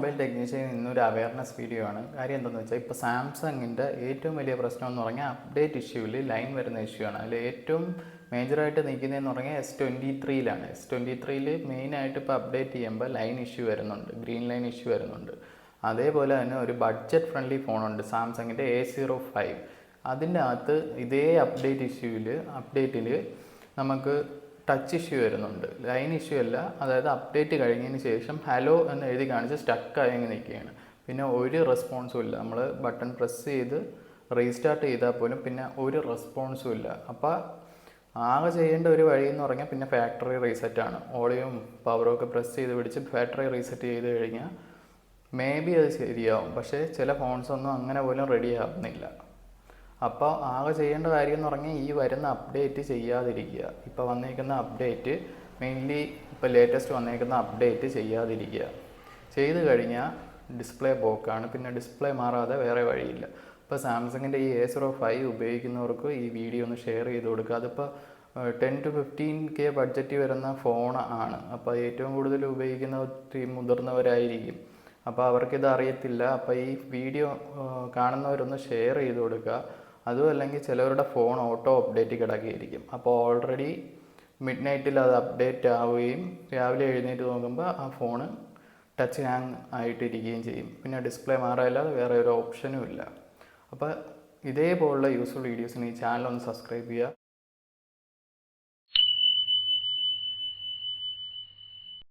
Mobile technician ഇന്നൊരു awareness video ആണ്. കാര്യം എന്താണെന്ന് വെച്ചാൽ ഇപ്പോൾ സാംസങ്ങിൻ്റെ ഏറ്റവും വലിയ പ്രശ്നം എന്ന് പറഞ്ഞാൽ അപ്ഡേറ്റ് ഇഷ്യൂവിൽ ലൈൻ വരുന്ന ഇഷ്യൂ ആണ്. അതിൽ ഏറ്റവും മേജറായിട്ട് നിൽക്കുന്നതെന്ന് പറഞ്ഞാൽ S23ലാണ്. S23ൽ മെയിനായിട്ട് ഇപ്പോൾ അപ്ഡേറ്റ് ചെയ്യുമ്പോൾ ലൈൻ ഇഷ്യൂ വരുന്നുണ്ട്, ഗ്രീൻ ലൈൻ ഇഷ്യൂ വരുന്നുണ്ട്. അതേപോലെ തന്നെ ഒരു ബഡ്ജറ്റ് ഫ്രണ്ട്ലി ഫോണുണ്ട് സാംസങ്ങിൻ്റെ A05. അതിൻ്റെ അകത്ത് ഇതേ അപ്ഡേറ്റിൽ നമുക്ക് ടച്ച് ഇഷ്യൂ വരുന്നുണ്ട്, ലൈൻ ഇഷ്യൂ അല്ല. അതായത് അപ്ഡേറ്റ് കഴിഞ്ഞതിന് ശേഷം ഹലോ എന്ന് എഴുതി കാണിച്ച് സ്റ്റക്കായി നിൽക്കുകയാണ്. പിന്നെ ഒരു റെസ്പോൺസും ഇല്ല. നമ്മൾ ബട്ടൺ പ്രസ് ചെയ്ത് റീസ്റ്റാർട്ട് ചെയ്താൽ പോലും പിന്നെ ഒരു റെസ്പോൺസും ഇല്ല. അപ്പോൾ ആകെ ചെയ്യേണ്ട ഒരു വഴി എന്ന് പറഞ്ഞാൽ പിന്നെ ഫാക്ടറി റീസെറ്റാണ്. ഓളിയും പവറും ഒക്കെ പ്രസ് ചെയ്ത് പിടിച്ച് ഫാക്ടറി റീസെറ്റ് ചെയ്ത് കഴിഞ്ഞാൽ മേ ബി അത് ശരിയാവും. പക്ഷേ ചില ഫോൺസൊന്നും അങ്ങനെ പോലും റെഡി ആവുന്നില്ല. അപ്പോൾ ആകെ ചെയ്യേണ്ട കാര്യം എന്ന് പറഞ്ഞാൽ ഈ വരുന്ന അപ്ഡേറ്റ് ചെയ്യാതിരിക്കുക. ഇപ്പോൾ വന്നിരിക്കുന്ന അപ്ഡേറ്റ് മെയിൻലി ഇപ്പോൾ ലേറ്റസ്റ്റ് വന്നിരിക്കുന്ന അപ്ഡേറ്റ് ചെയ്യാതിരിക്കുക. ചെയ്ത് കഴിഞ്ഞാൽ ഡിസ്പ്ലേ പോക്കാണ്. പിന്നെ ഡിസ്പ്ലേ മാറാതെ വേറെ വഴിയില്ല. ഇപ്പോൾ സാംസങ്ങിൻ്റെ ഈ A05 ഉപയോഗിക്കുന്നവർക്ക് ഈ വീഡിയോ ഒന്ന് ഷെയർ ചെയ്ത് കൊടുക്കുക. അതിപ്പോൾ 10 to 15K ബഡ്ജറ്റ് വരുന്ന ഫോൺ ആണ്. അപ്പോൾ ഏറ്റവും കൂടുതൽ ഉപയോഗിക്കുന്ന മുതിർന്നവരായിരിക്കും. അപ്പോൾ അവർക്കിത് അറിയത്തില്ല. അപ്പോൾ ഈ വീഡിയോ കാണുന്നവരൊന്ന് ഷെയർ ചെയ്ത് കൊടുക്കുക. അതും അല്ലെങ്കിൽ ചിലവരുടെ ഫോൺ ഓട്ടോ അപ്ഡേറ്റ് കിടക്കുകയായിരിക്കും. അപ്പോൾ ഓൾറെഡി മിഡ് നൈറ്റിൽ അത് അപ്ഡേറ്റ് ആവുകയും രാവിലെ എഴുന്നേറ്റ് നോക്കുമ്പോൾ ആ ഫോണ് ടച്ച് ഹാങ് ആയിട്ടിരിക്കുകയും ചെയ്യും. പിന്നെ ഡിസ്പ്ലേ മാറാല്ലാതെ വേറെ ഒരു ഓപ്ഷനും ഇല്ല. അപ്പോൾ ഇതേപോലുള്ള യൂസ്ഫുൾ വീഡിയോസിന് ഈ ചാനൽ ഒന്ന് സബ്സ്ക്രൈബ് ചെയ്യുക.